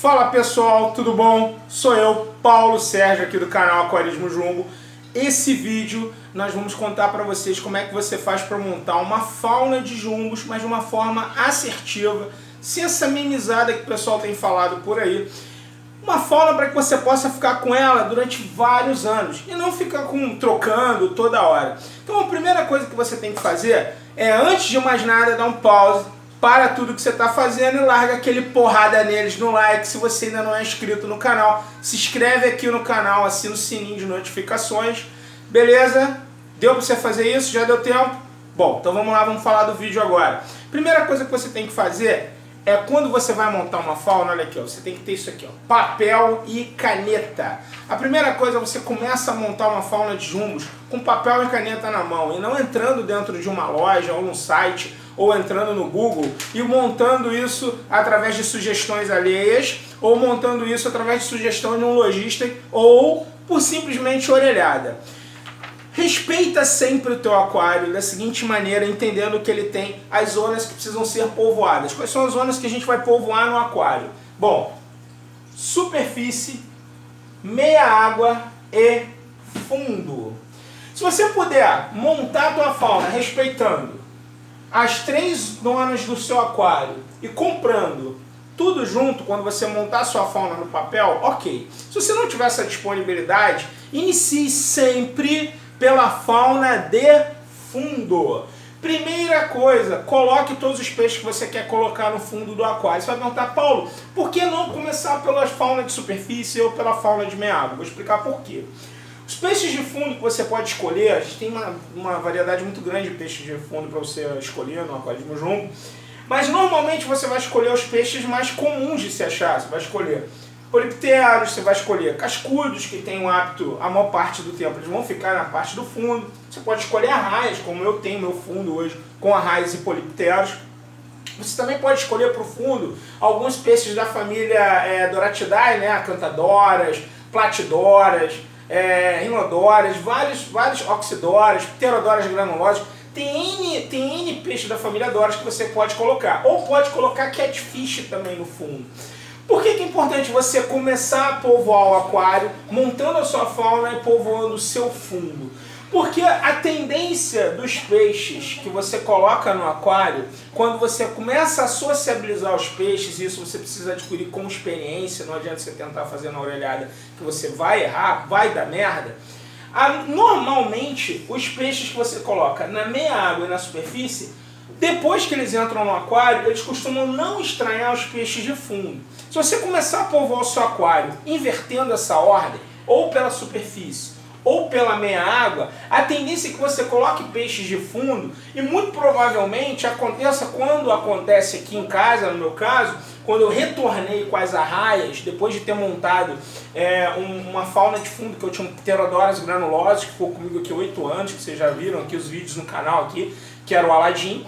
Fala pessoal, tudo bom? Sou eu, Paulo Sérgio, aqui do canal Aquarismo Jumbo. Esse vídeo nós vamos contar para vocês como é que você faz para montar uma fauna de jumbos, mas de uma forma assertiva, sem essa mimizada que o pessoal tem falado por aí. Uma fauna para que você possa ficar com ela durante vários anos e não ficar trocando toda hora. Então a primeira coisa que você tem que fazer é, antes de mais nada, dar um pause, para tudo que você está fazendo e larga aquele porrada neles no like. Se você ainda não é inscrito no canal, se inscreve aqui no canal, assina o sininho de notificações. Beleza? Deu para você fazer isso? Já deu tempo? Bom, então vamos lá, vamos falar do vídeo agora. Primeira coisa que você tem que fazer é, quando você vai montar uma fauna, olha aqui, ó, você tem que ter isso aqui, ó, papel e caneta. A primeira coisa é você começa a montar uma fauna de jumbos com papel e caneta na mão, e não entrando dentro de uma loja ou num site, ou entrando no Google e montando isso através de sugestões alheias, ou montando isso através de sugestão de um lojista, ou por simplesmente orelhada. Respeita sempre o teu aquário da seguinte maneira, entendendo que ele tem as zonas que precisam ser povoadas. Quais são as zonas que a gente vai povoar no aquário? Bom, superfície, meia água e fundo. Se você puder montar a tua fauna respeitando as 3 zonas do seu aquário e comprando tudo junto quando você montar a sua fauna no papel, ok. Se você não tiver essa disponibilidade, inicie sempre pela fauna de fundo. Primeira coisa, coloque todos os peixes que você quer colocar no fundo do aquário. Você vai perguntar, Paulo, por que não começar pela fauna de superfície ou pela fauna de meia água? Vou explicar por quê. Os peixes de fundo que você pode escolher, a gente tem uma variedade muito grande de peixes de fundo para você escolher no Aquarismo Jumbo, mas normalmente você vai escolher os peixes mais comuns de se achar. Você vai escolher polipteros, você vai escolher cascudos, que tem um hábito, a maior parte do tempo, eles vão ficar na parte do fundo. Você pode escolher arraias, como eu tenho meu fundo hoje, com arraias e polipteros. Você também pode escolher para o fundo alguns peixes da família Doratidae, né, cantadoras, platidoras, rinodoras, vários oxidoras, pterodoras granulosas. Tem N peixes da família Doras que você pode colocar. Ou pode colocar catfish também no fundo. Por que é importante você começar a povoar o aquário, montando a sua fauna e povoando o seu fundo? Porque a tendência dos peixes que você coloca no aquário, quando você começa a sociabilizar os peixes, isso você precisa adquirir com experiência, não adianta você tentar fazer na orelhada que você vai errar, vai dar merda. Normalmente, os peixes que você coloca na meia água e na superfície, depois que eles entram no aquário, eles costumam não estranhar os peixes de fundo. Se você começar a povoar o seu aquário invertendo essa ordem, ou pela superfície, ou pela meia água, a tendência é que você coloque peixes de fundo e muito provavelmente aconteça quando acontece aqui em casa, no meu caso, quando eu retornei com as arraias, depois de ter montado uma fauna de fundo, que eu tinha um pterodoras granulosas, que ficou comigo aqui 8 anos, que vocês já viram aqui os vídeos no canal aqui, que era o Aladim.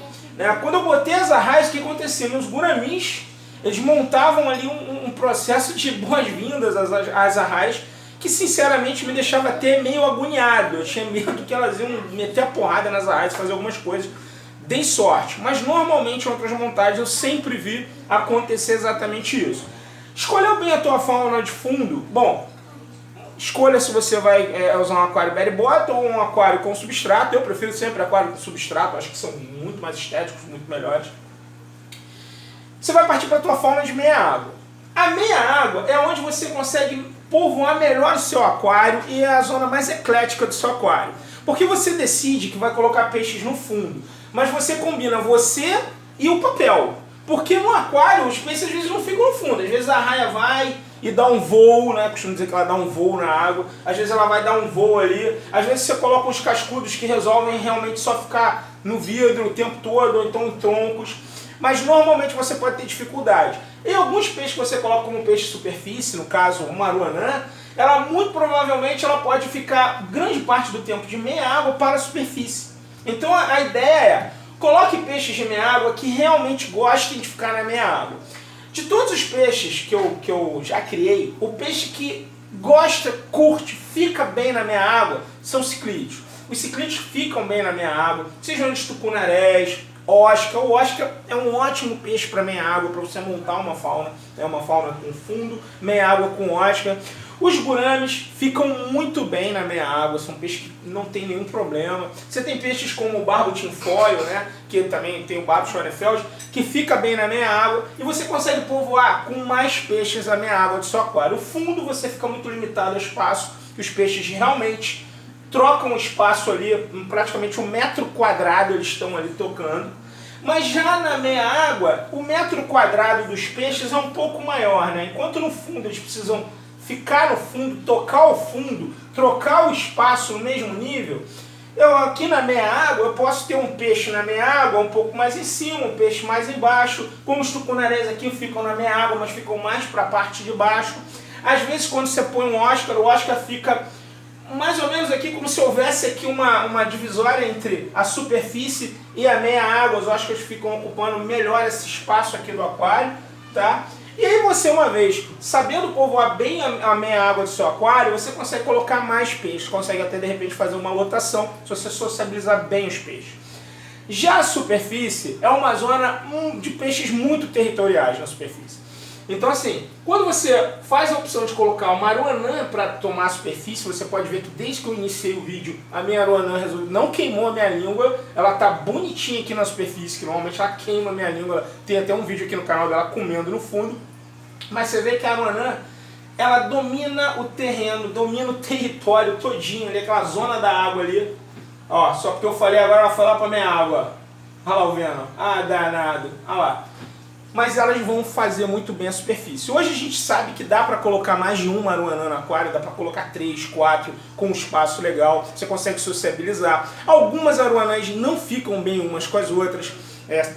Quando eu botei as arraias, o que acontecia? Meus guramins, eles montavam ali um processo de boas-vindas às arraias, que sinceramente me deixava até meio agoniado. Eu tinha medo que elas iam meter a porrada nas arraias, fazer algumas coisas. Dei sorte, mas normalmente em outras montagens eu sempre vi acontecer exatamente isso. Escolheu bem a tua fauna de fundo? Bom, escolha se você vai usar um aquário belly bottom ou um aquário com substrato. Eu prefiro sempre aquário com substrato, acho que são muito mais estéticos, muito melhores. Você vai partir para a tua fauna de meia água. A meia água é onde você consegue povoar melhor o seu aquário e é a zona mais eclética do seu aquário. Porque você decide que vai colocar peixes no fundo, mas você combina você e o papel. Porque no aquário os peixes às vezes não ficam no fundo, às vezes a arraia vai e dá um voo, né? Costumo dizer que ela dá um voo na água, às vezes ela vai dar um voo ali, às vezes você coloca uns cascudos que resolvem realmente só ficar no vidro o tempo todo, ou então em troncos. Mas normalmente você pode ter dificuldade. E alguns peixes que você coloca como peixe de superfície, no caso uma aruanã, ela muito provavelmente ela pode ficar grande parte do tempo de meia água para a superfície. Então a ideia é, coloque peixes de meia água que realmente gostem de ficar na meia água. De todos os peixes que eu já criei, o peixe que gosta, curte, fica bem na meia água são ciclídeos. Os ciclídeos ficam bem na minha água, sejam eles tucunarés, Osca. O Osca é um ótimo peixe para meia água, para você montar uma fauna. É uma fauna com fundo, meia água com Osca. Os gurames ficam muito bem na meia água, são peixes que não tem nenhum problema. Você tem peixes como o barbo tinfoil, né, que também tem o barbo Schoenfeld, que fica bem na meia água, e você consegue povoar com mais peixes a meia água do seu aquário. O fundo você fica muito limitado ao espaço, que os peixes realmente trocam o espaço ali, praticamente 1 metro quadrado eles estão ali tocando. Mas já na meia água, o metro quadrado dos peixes é um pouco maior, né? Enquanto no fundo eles precisam ficar no fundo, tocar o fundo, trocar o espaço no mesmo nível, eu aqui na meia água eu posso ter um peixe na meia água um pouco mais em cima, um peixe mais embaixo, como os tucunarés aqui ficam na meia água, mas ficam mais para a parte de baixo. Às vezes quando você põe um Oscar, o Oscar fica mais ou menos aqui como se houvesse aqui uma divisória entre a superfície e a meia água. Os Oscars ficam ocupando melhor esse espaço aqui do aquário, tá? E aí você, uma vez sabendo povoar bem a meia água do seu aquário, você consegue colocar mais peixes, consegue até de repente fazer uma lotação, se você sociabilizar bem os peixes. Já a superfície é uma zona de peixes muito territoriais na superfície. Então assim, quando você faz a opção de colocar uma aruanã para tomar a superfície, você pode ver que desde que eu iniciei o vídeo, a minha aruanã não queimou a minha língua, ela tá bonitinha aqui na superfície, que normalmente ela queima a minha língua, tem até um vídeo aqui no canal dela comendo no fundo, mas você vê que a aruanã, ela domina o terreno, domina o território todinho ali, aquela zona da água ali, ó, só porque eu falei agora ela foi lá pra minha água, olha lá o Venom, ah danado, olha lá. Mas elas vão fazer muito bem a superfície. Hoje a gente sabe que dá para colocar mais de uma aruanã no aquário, dá para colocar 3, 4, com um espaço legal, você consegue sociabilizar. Algumas aruanãs não ficam bem umas com as outras,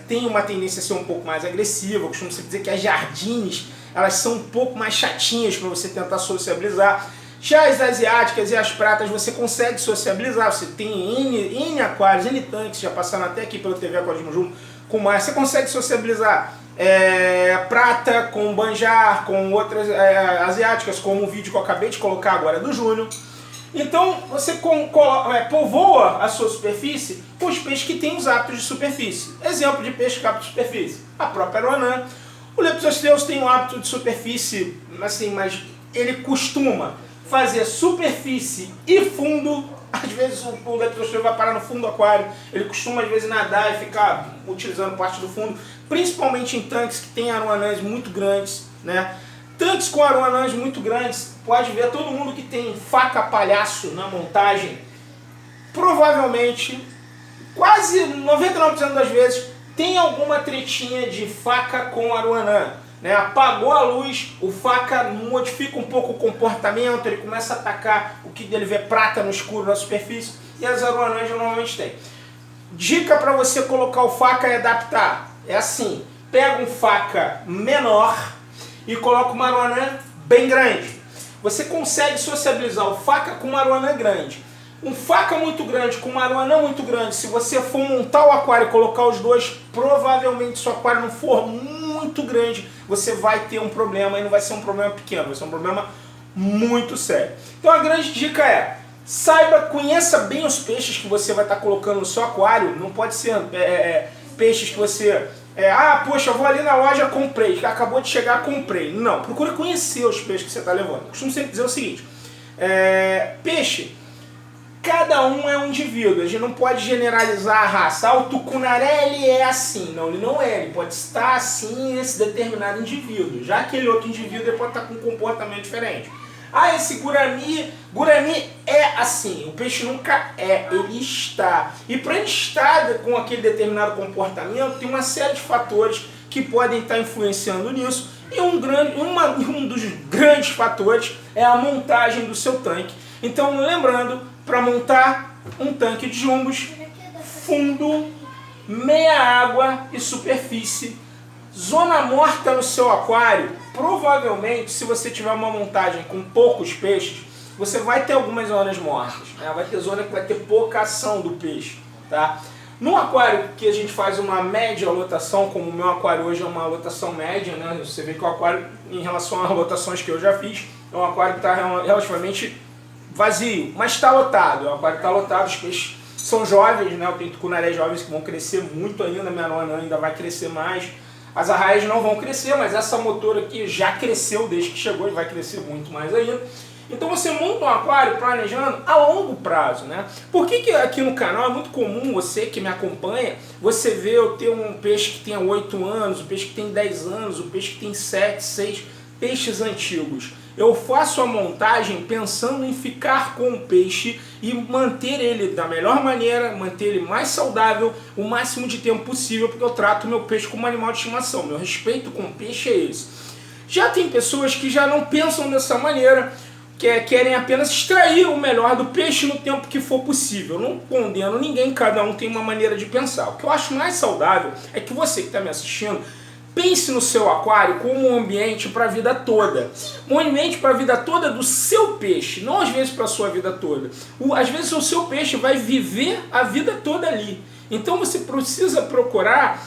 tem uma tendência a ser um pouco mais agressiva, eu costumo sempre dizer que as jardines, elas são um pouco mais chatinhas para você tentar sociabilizar. Já as asiáticas e as pratas você consegue sociabilizar, você tem N aquários, N tanques, já passaram até aqui pelo TV Aquarismo Junto, com mais, você consegue sociabilizar prata com banjar, com outras asiáticas, como o vídeo que eu acabei de colocar agora do Júnior. Então você povoa a sua superfície com os peixes que têm os hábitos de superfície. Exemplo de peixe com hábito de superfície, a própria aruanã. O Leptosteus tem um hábito de superfície, assim, mas ele costuma fazer superfície e fundo. Às vezes o Leptosteus vai parar no fundo do aquário, ele costuma às vezes nadar e ficar utilizando parte do fundo, principalmente em tanques que tem aruanãs muito grandes, né? Tanques com aruanãs muito grandes, pode ver, todo mundo que tem faca palhaço na montagem, provavelmente, quase 99% das vezes, tem alguma tretinha de faca com aruanã. Né? Apagou a luz, o faca modifica um pouco o comportamento, ele começa a atacar o que ele vê prata no escuro na superfície, e as aruanãs normalmente tem. Dica para você colocar o faca e adaptar, é assim, pega um faca menor e coloca uma aruanã bem grande. Você consegue sociabilizar o faca com uma aruanã grande. Um faca muito grande com uma aruanã muito grande, se você for montar o aquário e colocar os dois, provavelmente se o aquário não for muito grande, você vai ter um problema, e não vai ser um problema pequeno, vai ser um problema muito sério. Então a grande dica é, conheça bem os peixes que você vai estar colocando no seu aquário, não pode ser peixes que você... poxa, eu vou ali na loja, comprei, acabou de chegar, comprei. Não, procura conhecer os peixes que você está levando. Eu costumo sempre dizer o seguinte, peixe, cada um é um indivíduo, a gente não pode generalizar a raça. O tucunaré ele é assim, não, ele não é, ele pode estar assim esse determinado indivíduo, já aquele outro indivíduo ele pode estar com um comportamento diferente. Esse gurami é assim, o peixe nunca é, ele está. E para ele estar com aquele determinado comportamento, tem uma série de fatores que podem estar influenciando nisso, e um dos grandes fatores é a montagem do seu tanque. Então, lembrando, para montar um tanque de jumbos, fundo, meia água e superfície, zona morta no seu aquário, provavelmente, se você tiver uma montagem com poucos peixes, você vai ter algumas zonas mortas, né? Vai ter zona que vai ter pouca ação do peixe, tá? No aquário que a gente faz uma média lotação, como o meu aquário hoje é uma lotação média, né? Você vê que o aquário, em relação às lotações que eu já fiz, é um aquário que está relativamente vazio, mas está lotado. O aquário está lotado, os peixes são jovens, né? Eu tenho tucunarés jovens que vão crescer muito ainda, minha nona ainda vai crescer mais. As arraias não vão crescer, mas essa motora aqui já cresceu desde que chegou e vai crescer muito mais ainda. Então você monta um aquário planejando a longo prazo, né? Por que aqui no canal é muito comum, você que me acompanha, você vê eu ter um peixe que tem 8 anos, um peixe que tem 10 anos, um peixe que tem 7, 6, peixes antigos. Eu faço a montagem pensando em ficar com o peixe e manter ele da melhor maneira, manter ele mais saudável o máximo de tempo possível, porque eu trato meu peixe como um animal de estimação. Meu respeito com o peixe é esse. Já tem pessoas que já não pensam dessa maneira, que querem apenas extrair o melhor do peixe no tempo que for possível. Eu não condeno ninguém, cada um tem uma maneira de pensar. O que eu acho mais saudável é que você que está me assistindo, pense no seu aquário como um ambiente para a vida toda. Um ambiente para a vida toda do seu peixe, não às vezes para a sua vida toda. Às vezes o seu peixe vai viver a vida toda ali. Então você precisa procurar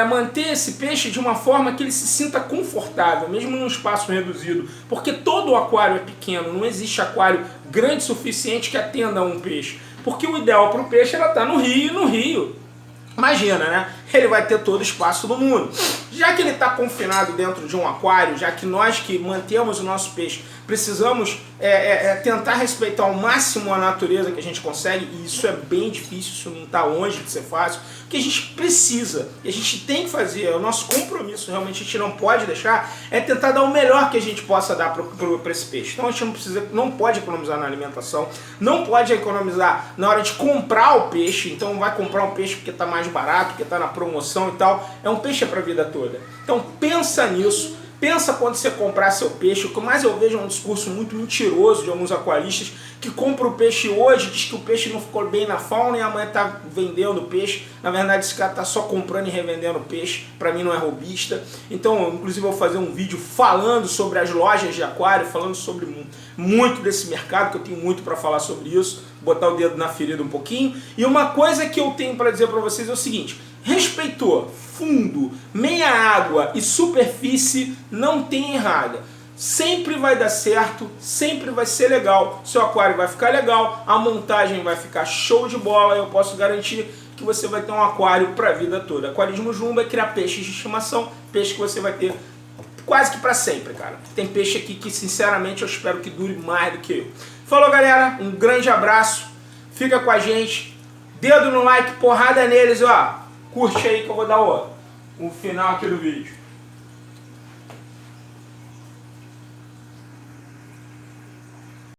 manter esse peixe de uma forma que ele se sinta confortável, mesmo num espaço reduzido. Porque todo aquário é pequeno, não existe aquário grande o suficiente que atenda a um peixe. Porque o ideal para o peixe era estar no rio, e no rio, imagina, né? Ele vai ter todo o espaço do mundo. Já que ele está confinado dentro de um aquário, já que nós que mantemos o nosso peixe precisamos tentar respeitar ao máximo a natureza que a gente consegue, e isso é bem difícil, isso não está longe de ser fácil, o que a gente precisa, e a gente tem que fazer, é o nosso compromisso, realmente a gente não pode deixar, é tentar dar o melhor que a gente possa dar para esse peixe. Então a gente não pode economizar na alimentação, não pode economizar na hora de comprar o peixe, então vai comprar um peixe porque está mais barato, porque está na promoção e tal, é um peixe para a vida toda. Então pensa nisso. Pensa quando você comprar seu peixe. O que mais eu vejo é um discurso muito mentiroso de alguns aquaristas que compram o peixe hoje, diz que o peixe não ficou bem na fauna e amanhã está vendendo o peixe. Na verdade, esse cara está só comprando e revendendo o peixe. Para mim não é robista. Então, inclusive, eu vou fazer um vídeo falando sobre as lojas de aquário, falando sobre muito desse mercado, que eu tenho muito para falar sobre isso. Botar o dedo na ferida um pouquinho. E uma coisa que eu tenho para dizer para vocês é o seguinte: respeitou fundo, meia água e superfície, não tem errada. Sempre vai dar certo, sempre vai ser legal. Seu aquário vai ficar legal, a montagem vai ficar show de bola. Eu posso garantir que você vai ter um aquário para a vida toda. Aquarismo Jumbo é criar peixes de estimação, peixe que você vai ter quase que para sempre, cara. Tem peixe aqui que, sinceramente, eu espero que dure mais do que eu. Falou, galera, um grande abraço, fica com a gente, dedo no like, porrada neles, ó. Curte aí que eu vou dar o final aqui do vídeo.